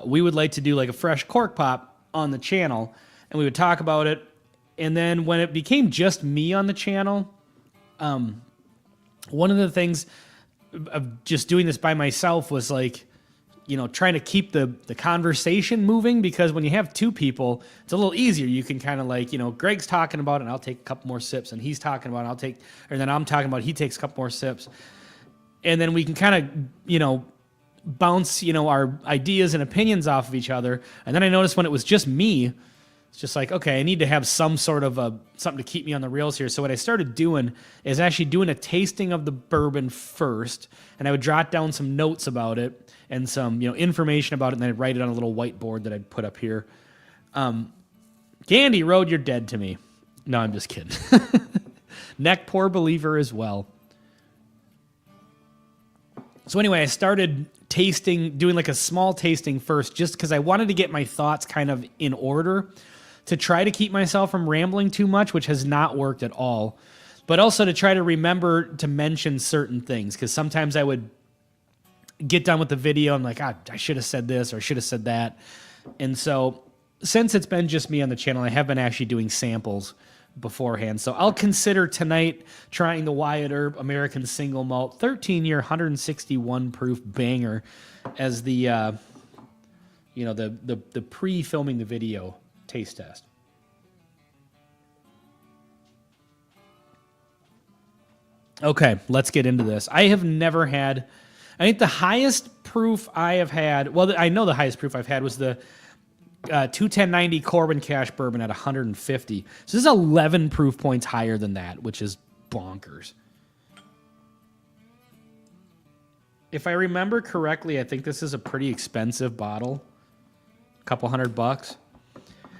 we would like to do like a fresh cork pop on the channel, and we would talk about it. And then when it became just me on the channel, one of the things of just doing this by myself was like, trying to keep the conversation moving, because when you have two people, it's a little easier. You can kind of like, Greg's talking about it and I'll take a couple more sips, and he's talking about it, and then I'm talking about it, he takes a couple more sips. And then we can kind of, bounce, our ideas and opinions off of each other. And then I noticed when it was just me, it's just like, okay, I need to have some sort of something to keep me on the rails here. So what I started doing is actually doing a tasting of the bourbon first, and I would jot down some notes about it and some, information about it, and then I'd write it on a little whiteboard that I'd put up here. Candy Road, you're dead to me. No, I'm just kidding. Neck pour believer as well. So anyway, I started doing like a small tasting first, just because I wanted to get my thoughts kind of in order, to try to keep myself from rambling too much, which has not worked at all, but also to try to remember to mention certain things, because sometimes I would get done with the video, I'm like, I should have said this or I should have said that. And so since it's been just me on the channel, I have been actually doing samples beforehand. So I'll consider tonight trying the Wyatt Earp American Single Malt 13-year 161 proof banger as the the pre-filming the video taste test. Okay, let's get into this. I think the highest proof I have had, well, I know the highest proof I've had was the 21090 Corbin Cash Bourbon at 150. So this is 11 proof points higher than that, which is bonkers. If I remember correctly, I think this is a pretty expensive bottle. A couple $100.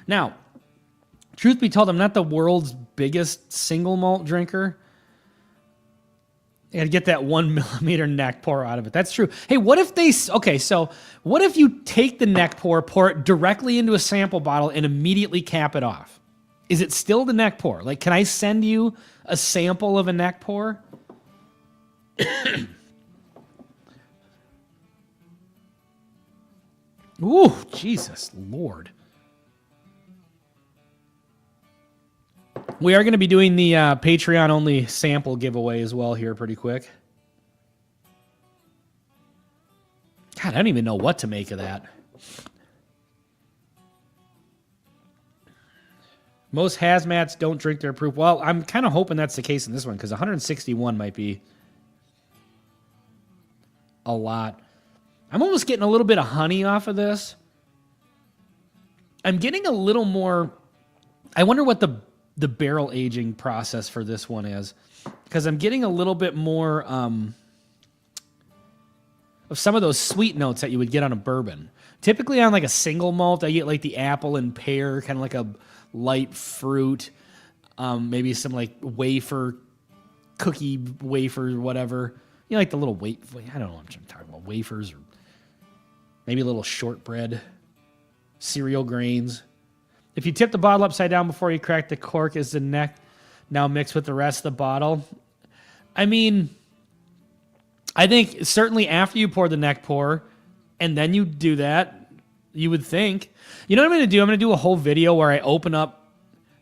Now, truth be told, I'm not the world's biggest single malt drinker. I gotta get that 1 millimeter neck pour out of it. That's true. Hey, what if you take the neck pour it directly into a sample bottle, and immediately cap it off? Is it still the neck pour? Like, can I send you a sample of a neck pour? Ooh, Jesus Lord. We are going to be doing the Patreon-only sample giveaway as well here pretty quick. God, I don't even know what to make of that. Most hazmats don't drink their proof. Well, I'm kind of hoping that's the case in this one, because 161 might be a lot. I'm almost getting a little bit of honey off of this. I'm getting a little more... I wonder what the barrel aging process for this one is, because I'm getting a little bit more of some of those sweet notes that you would get on a bourbon. Typically on like a single malt, I get like the apple and pear, kind of like a light fruit, maybe some like cookie wafer, whatever. Like the little I don't know what I'm talking about, wafers, or maybe a little shortbread, cereal grains. If you tip the bottle upside down before you crack the cork, is the neck now mixed with the rest of the bottle? I mean, I think certainly after you pour the neck pour and then you do that, you would think. You know what I'm going to do? I'm going to do a whole video where I open up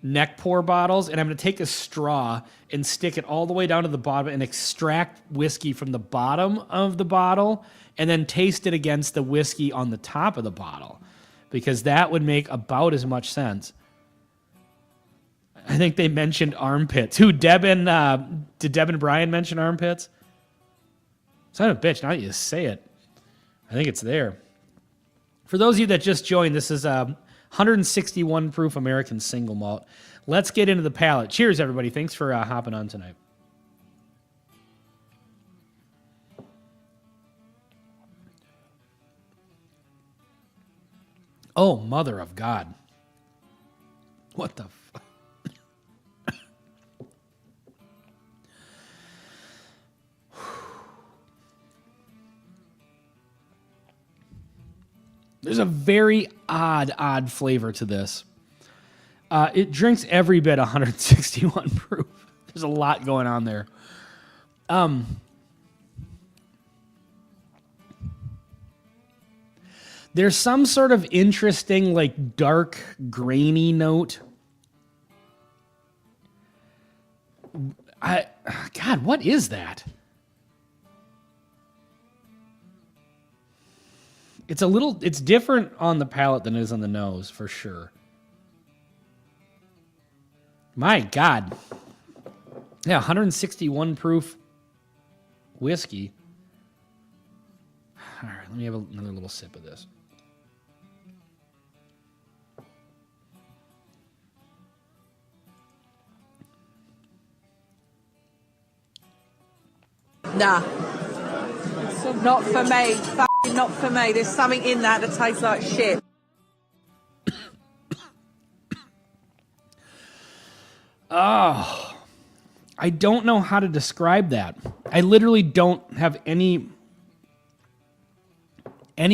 neck pour bottles, and I'm going to take a straw and stick it all the way down to the bottom and extract whiskey from the bottom of the bottle and then taste it against the whiskey on the top of the bottle, because that would make about as much sense. I think they mentioned armpits. Did Deb and Brian mention armpits? Son of a bitch, now that you say it, I think it's there. For those of you that just joined, this is a 161 proof American single malt. Let's get into the palate. Cheers, everybody. Thanks for hopping on tonight. Oh, mother of God. What the fuck? There's a very odd flavor to this. It drinks every bit 161 proof. There's a lot going on there. There's some sort of interesting, like, dark, grainy note. God, what is that? It's different on the palate than it is on the nose, for sure. My God. Yeah, 161 proof whiskey. All right, let me have another little sip of this. Nah. Not for me. Fucking not for me. There's something in that tastes like shit. Oh, I don't know how to describe that. I literally don't have any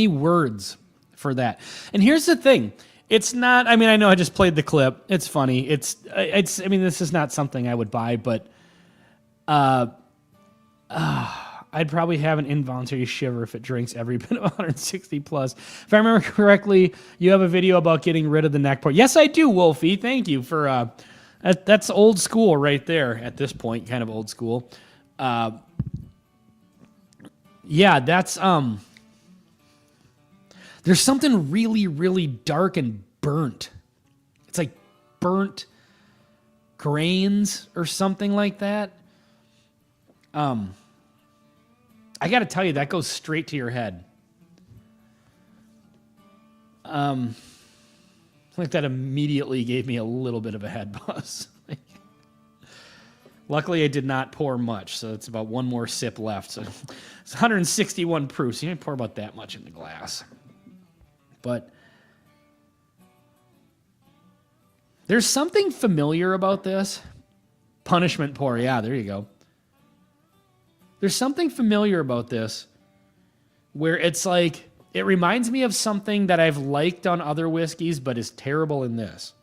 words for that. And here's the thing. It's not, I mean, I know I just played the clip. It's funny. I mean, this is not something I would buy, but I'd probably have an involuntary shiver if it drinks every bit of 160 plus. If I remember correctly, you have a video about getting rid of the neck port. Yes, I do, Wolfie. Thank you for, that's old school right there at this point, kind of old school. Yeah, that's, there's something really, really dark and burnt. It's like burnt grains or something like that. I got to tell you, that goes straight to your head. Like that immediately gave me a little bit of a head buzz. Luckily, I did not pour much, so it's about one more sip left. So it's 161 proof, so you didn't pour about that much in the glass. But there's something familiar about this. Punishment pour, yeah, there you go. There's something familiar about this where it's like, it reminds me of something that I've liked on other whiskeys, but is terrible in this.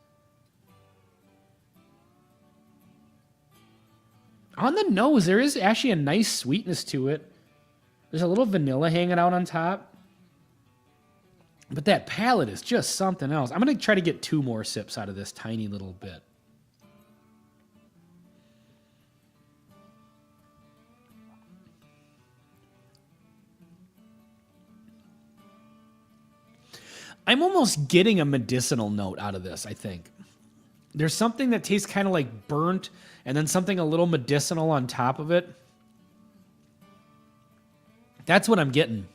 On the nose, there is actually a nice sweetness to it. There's a little vanilla hanging out on top. But that palate is just something else. I'm going to try to get 2 more sips out of this tiny little bit. I'm almost getting a medicinal note out of this, I think. There's something that tastes kind of like burnt and then something a little medicinal on top of it. That's what I'm getting.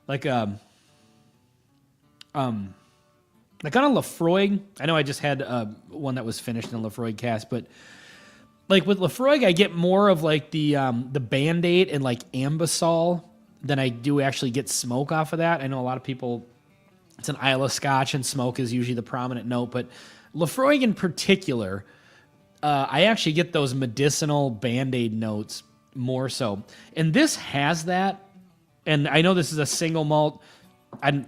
Like on a Lafroig. I know I just had one that was finished in a Lafroig cask, but like with Lafroig, I get more of like the Band-Aid and like Ambisol than I do actually get smoke off of that. I know a lot of people, it's an Isla Scotch and smoke is usually the prominent note, but Lafroig in particular, I actually get those medicinal Band-Aid notes more so. And this has that. And I know this is a single malt. I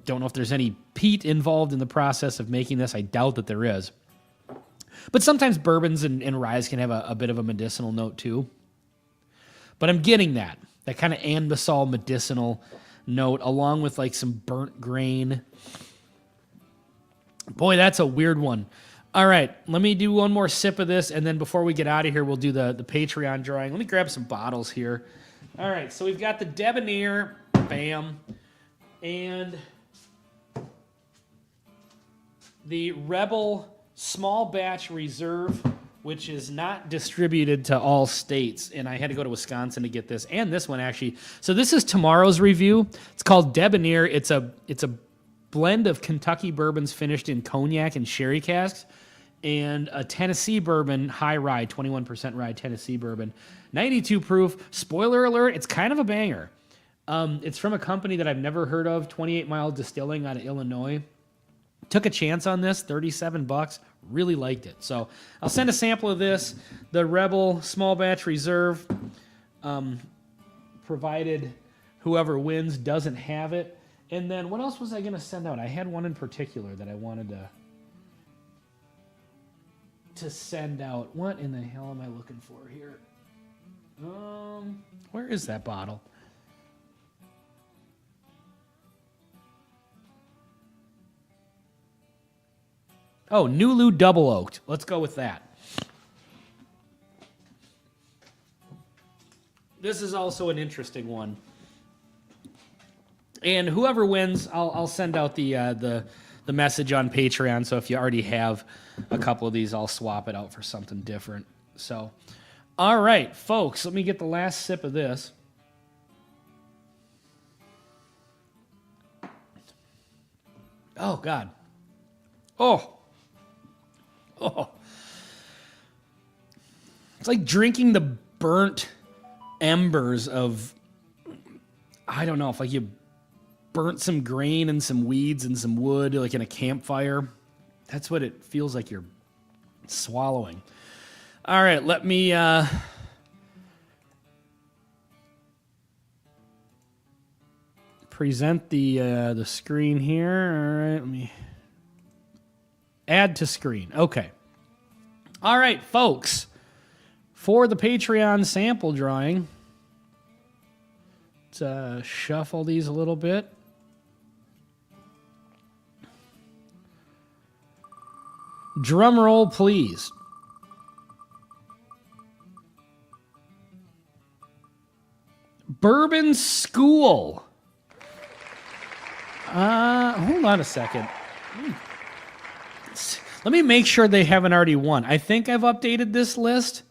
don't know if there's any peat involved in the process of making this. I doubt that there is. But sometimes bourbons and ryes can have a bit of a medicinal note too. But I'm getting that kind of Ambisol medicinal note along with like some burnt grain. Boy, that's a weird one. All right, let me do one more sip of this, and then before we get out of here, we'll do the Patreon drawing. Let me grab some bottles here. All right, so we've got the Debonair, bam, and the Rebel Small Batch Reserve, which is not distributed to all states, and I had to go to Wisconsin to get this, and this one actually. So this is tomorrow's review. It's called Debonair. It's a blend of Kentucky bourbons finished in cognac and sherry casks, and a Tennessee bourbon, high rye, 21% rye Tennessee bourbon, 92 proof. Spoiler alert, it's kind of a banger. It's from a company that I've never heard of, 28 Mile Distilling out of Illinois. Took a chance on this, $37. Really liked it. So I'll send a sample of this. The Rebel Small Batch Reserve, provided whoever wins doesn't have it. And then what else was I going to send out? I had one in particular that I wanted to send out. What in the hell am I looking for here? Where is that bottle? Oh, Nulu Double Oaked. Let's go with that. This is also an interesting one. And whoever wins, I'll send out the message on Patreon. So if you already have a couple of these, I'll swap it out for something different. So, all right, folks, let me get the last sip of this. Oh, God. Oh. It's like drinking the burnt embers of, I don't know, if like you burnt some grain and some weeds and some wood like in a campfire. That's what it feels like you're swallowing. All right, let me present the screen here. All right, let me add to screen. Okay. All right, folks. For the Patreon sample drawing, let's shuffle these a little bit. Drum roll, please. Bourbon School. Hold on a second. Let me make sure they haven't already won. I think I've updated this list.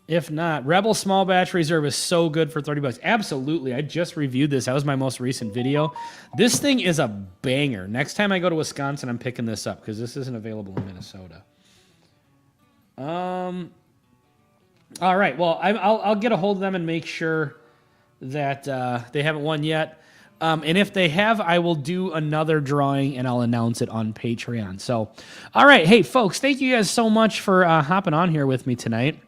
If not, Rebel Small Batch Reserve is so good for $30. Absolutely. I just reviewed this. That was my most recent video. This thing is a banger. Next time I go to Wisconsin, I'm picking this up because this isn't available in Minnesota. All right. Well, I'll get a hold of them and make sure that they haven't won yet. And if they have, I will do another drawing and I'll announce it on Patreon. So, all right. Hey, folks, thank you guys so much for hopping on here with me tonight.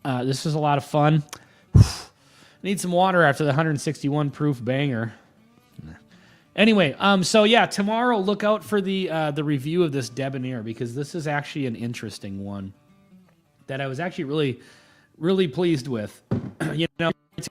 This was a lot of fun. Need some water after the 161 proof banger. Anyway, so yeah, tomorrow look out for the review of this Debonair because this is actually an interesting one that I was actually really, really pleased with. You know, it's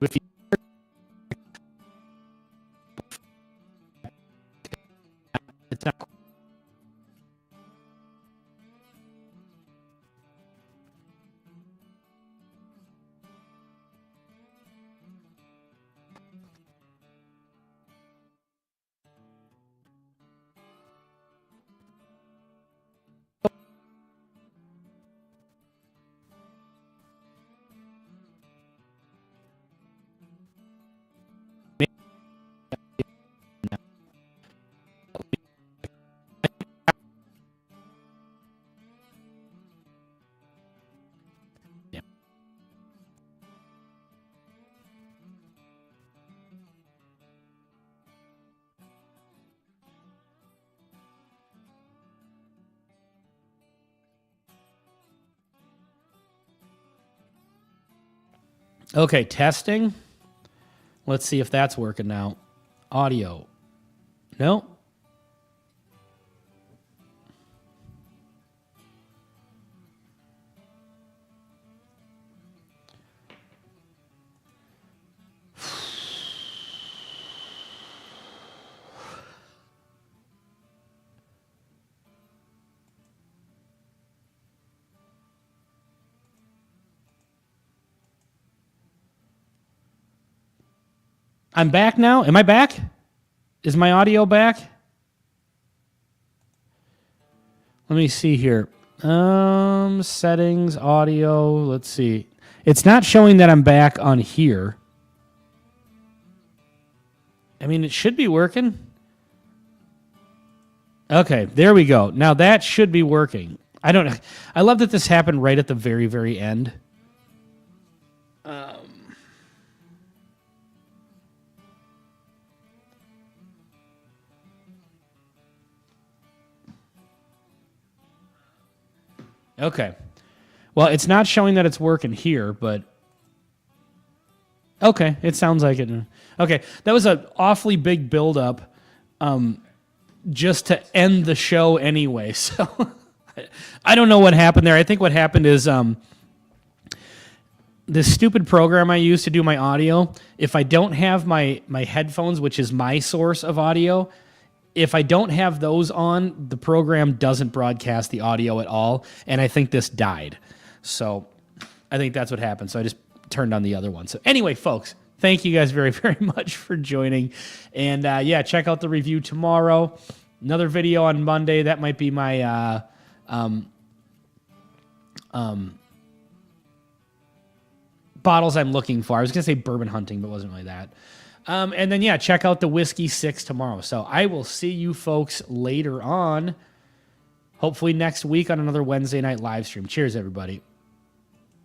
if you it's not okay, testing. Let's see if that's working now. Audio. No. I'm back now. Am I back? Is my audio back? Let me see here. Settings, audio. Let's see. It's not showing that I'm back on here. I mean, it should be working. Okay, there we go. Now that should be working. I don't know. I love that this happened right at the very, very end. Okay. Well, it's not showing that it's working here, but okay, it sounds like it. Okay, that was an awfully big build-up just to end the show anyway. So I don't know what happened there. I think what happened is this stupid program I use to do my audio, if I don't have my headphones, which is my source of audio, if I don't have those on, the program doesn't broadcast the audio at all, and I think this died. So I think that's what happened. So I just turned on the other one. So anyway, folks, thank you guys very, very much for joining. And yeah, check out the review tomorrow. Another video on Monday. That might be my bottles I'm looking for. I was going to say bourbon hunting, but it wasn't really that. And then, yeah, check out the Whiskey 6 tomorrow. So I will see you folks later on, hopefully next week on another Wednesday night live stream. Cheers, everybody.